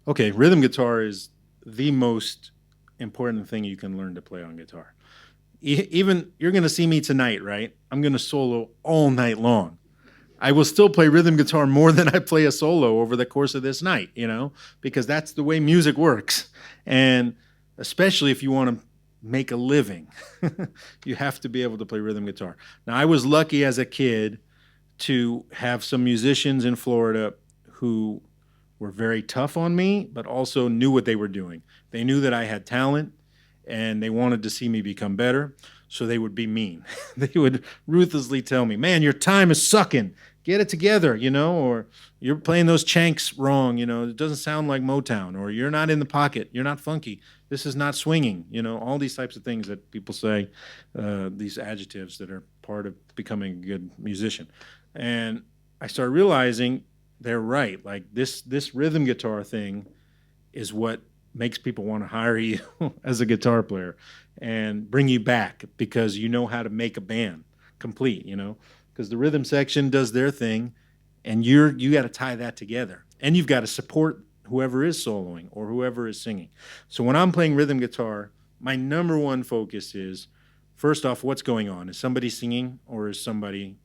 Okay, rhythm guitar is the most important thing you can learn to play on guitar. Even you're going to see me tonight, right? I'm going to solo all night long. I will still play rhythm guitar more than I play a solo over the course of this night, because that's the way music works. And especially if you want to make a living, you have to be able to play rhythm guitar. Now, I was lucky as a kid to have some musicians in Florida who were very tough on me, but also knew what they were doing. They knew that I had talent and they wanted to see me become better. So they would be mean. They would ruthlessly tell me, man, your time is sucking. Get it together, or you're playing those chanks wrong, it doesn't sound like Motown, or you're not in the pocket, you're not funky, this is not swinging, all these types of things that people say, these adjectives that are part of becoming a good musician. And I started realizing they're right. Like this rhythm guitar thing is what makes people want to hire you as a guitar player and bring you back because you know how to make a band complete, because the rhythm section does their thing and you got to tie that together and you've got to support whoever is soloing or whoever is singing. So when I'm playing rhythm guitar, my number one focus is first off, what's going on? Is somebody singing or is somebody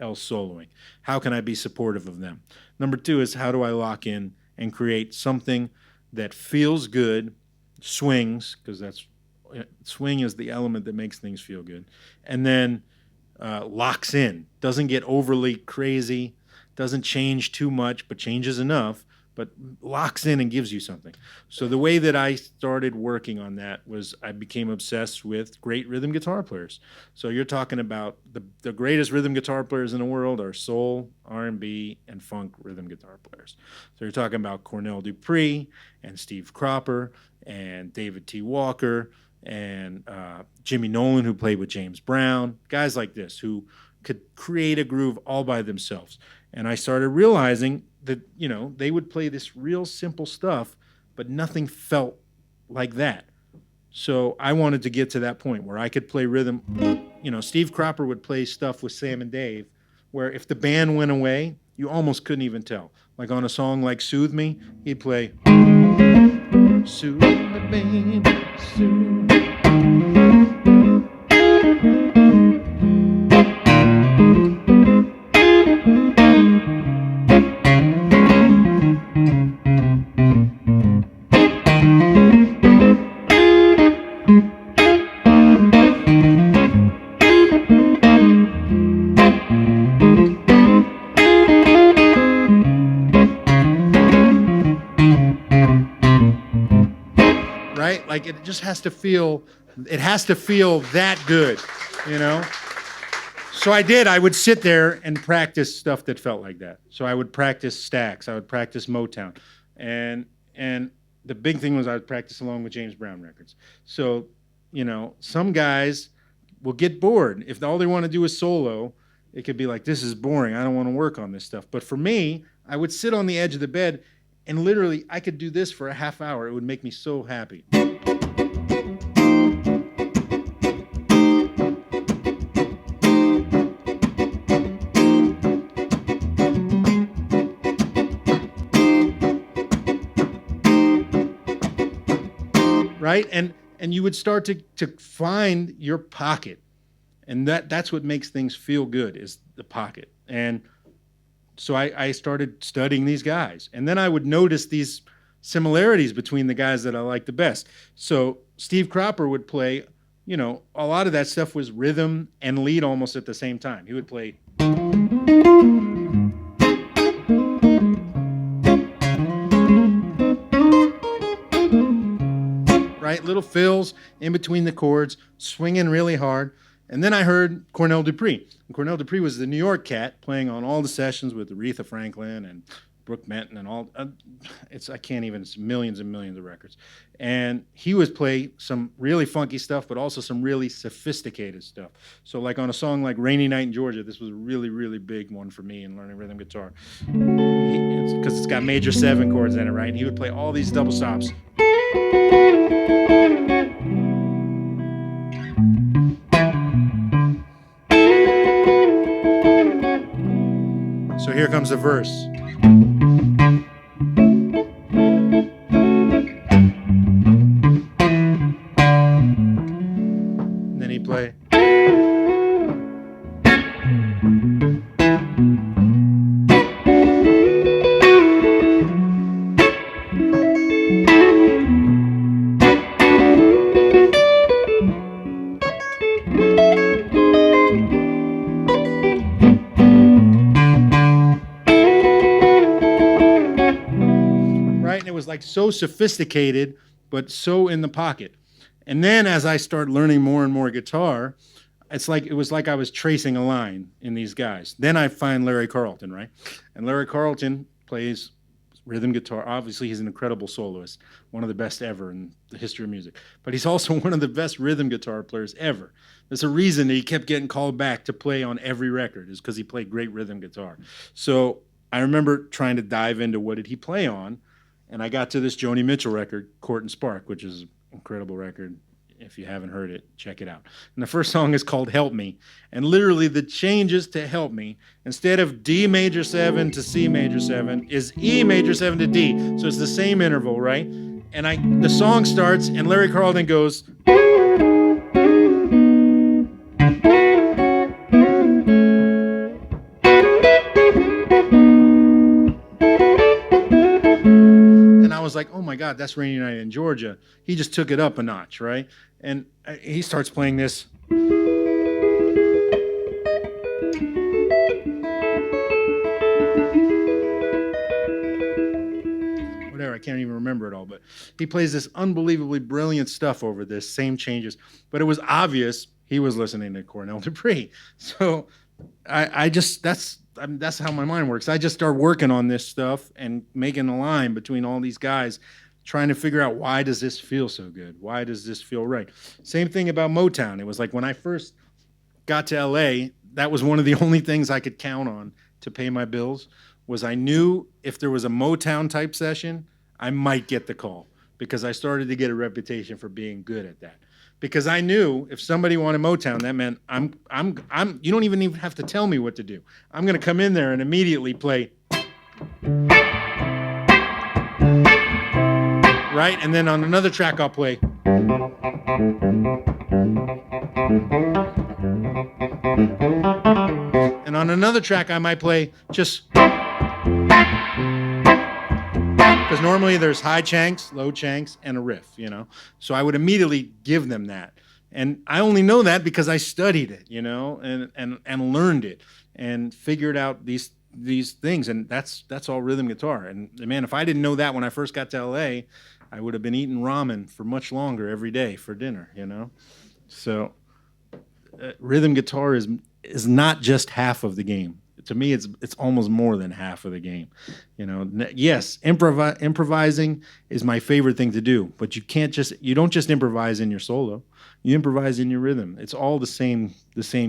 else soloing? How can I be supportive of them? Number two is how do I lock in and create something that feels good, swings, because swing is the element that makes things feel good, and then locks in, doesn't get overly crazy, doesn't change too much, but changes enough, but locks in and gives you something. So the way that I started working on that was I became obsessed with great rhythm guitar players. So you're talking about the greatest rhythm guitar players in the world are soul, R&B, and funk rhythm guitar players. So you're talking about Cornell Dupree and Steve Cropper and David T. Walker and Jimmy Nolan, who played with James Brown, guys like this who could create a groove all by themselves. And I started realizing that, they would play this real simple stuff, but nothing felt like that. So I wanted to get to that point where I could play rhythm. Steve Cropper would play stuff with Sam and Dave, where if the band went away, you almost couldn't even tell. Like on a song like Soothe Me, he'd play Soothe Me, baby, soothe me. Right? Like it just has to feel, it has to feel that good, you know? So I would sit there and practice stuff that felt like that. So I would practice Stax, I would practice Motown. And the big thing was I would practice along with James Brown records. So, some guys will get bored. If all they want to do is solo, it could be like, this is boring. I don't want to work on this stuff. But for me, I would sit on the edge of the bed and literally I could do this for a half hour. It would make me so happy. Right? And you would start to find your pocket. And that's what makes things feel good is the pocket. And so I started studying these guys. And then I would notice these similarities between the guys that I liked the best. So Steve Cropper would play, a lot of that stuff was rhythm and lead almost at the same time. He would play. Right? Little fills in between the chords, swinging really hard. And then I heard Cornell Dupree. And Cornell Dupree was the New York cat playing on all the sessions with Aretha Franklin and Brooke Benton and all. I can't even, it's millions and millions of records. And he would play some really funky stuff, but also some really sophisticated stuff. So like on a song like Rainy Night in Georgia, this was a really, really big one for me in learning rhythm guitar. Because it's got major 7 chords in it, right? And he would play all these double stops. So here comes the verse. and it was like so sophisticated, but so in the pocket. And then as I start learning more and more guitar, it was like I was tracing a line in these guys. Then I find Larry Carlton, right? And Larry Carlton plays rhythm guitar. Obviously, he's an incredible soloist, one of the best ever in the history of music. But he's also one of the best rhythm guitar players ever. There's a reason that he kept getting called back to play on every record, is because he played great rhythm guitar. So I remember trying to dive into what did he play on, and I got to this Joni Mitchell record, Court and Spark, which is an incredible record. If you haven't heard it, check it out. And the first song is called Help Me. And literally the changes to Help Me, instead of D major 7 to C major 7, is E major 7 to D. So it's the same interval, right? And the song starts and Larry Carlton goes, and I was like, oh my God, that's Rainy Night in Georgia. He just took it up a notch, right? And he starts playing this. Whatever, I can't even remember it all, but he plays this unbelievably brilliant stuff over this, same changes. But it was obvious he was listening to Cornell Dupree. So that's how my mind works. I just start working on this stuff and making a line between all these guys, trying to figure out, why does this feel so good? Why does this feel right? Same thing about Motown. It was like when I first got to LA, that was one of the only things I could count on to pay my bills, was I knew if there was a Motown type session, I might get the call, because I started to get a reputation for being good at that. Because I knew if somebody wanted Motown, that meant you don't even have to tell me what to do. I'm going to come in there and immediately play. Right? And then on another track, I'll play. And on another track, I might play just. Because normally there's high chanks, low chanks, and a riff, you know? So I would immediately give them that. And I only know that because I studied it, you know, and learned it and figured out these things. And that's all rhythm guitar. And man, if I didn't know that when I first got to LA, I would have been eating ramen for much longer every day for dinner, you know? So rhythm guitar is not just half of the game. To me, it's almost more than half of the game. You know, yes, improvising is my favorite thing to do, but you don't just improvise in your solo. You improvise in your rhythm. It's all the same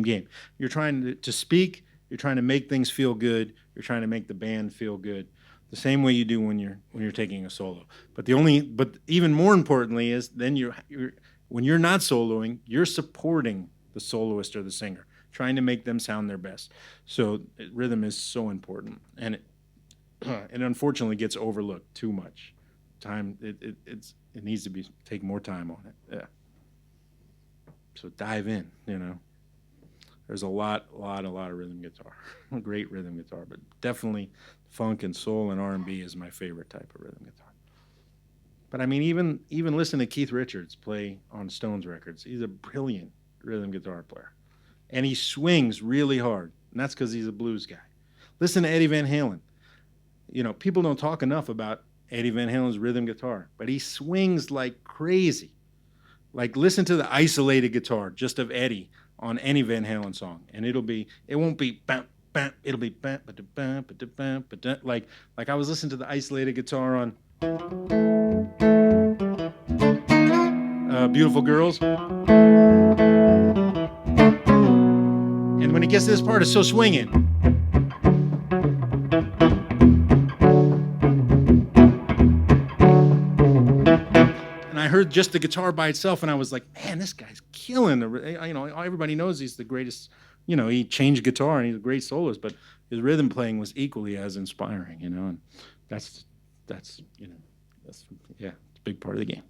game. You're trying to speak. You're trying to make things feel good. You're trying to make the band feel good, the same way you do when you're taking a solo. But even more importantly is then when you're not soloing, you're supporting the soloist or the singer, trying to make them sound their best. So rhythm is so important, and it unfortunately gets overlooked too much. Time it needs to take more time on it. Yeah. So dive in. You know, there's a lot of rhythm guitar, great rhythm guitar, but definitely funk and soul and R&B is my favorite type of rhythm guitar. But I mean, even listen to Keith Richards play on Stones records. He's a brilliant rhythm guitar player. And he swings really hard, and that's because he's a blues guy. Listen to Eddie Van Halen. You know, people don't talk enough about Eddie Van Halen's rhythm guitar, but he swings like crazy. Like, listen to the isolated guitar just of Eddie on any Van Halen song, and it won't be bam, bam, it'll be bam, ba-da-bam, ba-da-bam, ba-da. Like I was listening to the isolated guitar on Beautiful Girls. And when it gets to this part, it's so swinging. And I heard just the guitar by itself, and I was like, man, this guy's killing. You know, everybody knows he's the greatest. You know, he changed guitar, and he's a great soloist, but his rhythm playing was equally as inspiring, you know. And that's a big part of the game.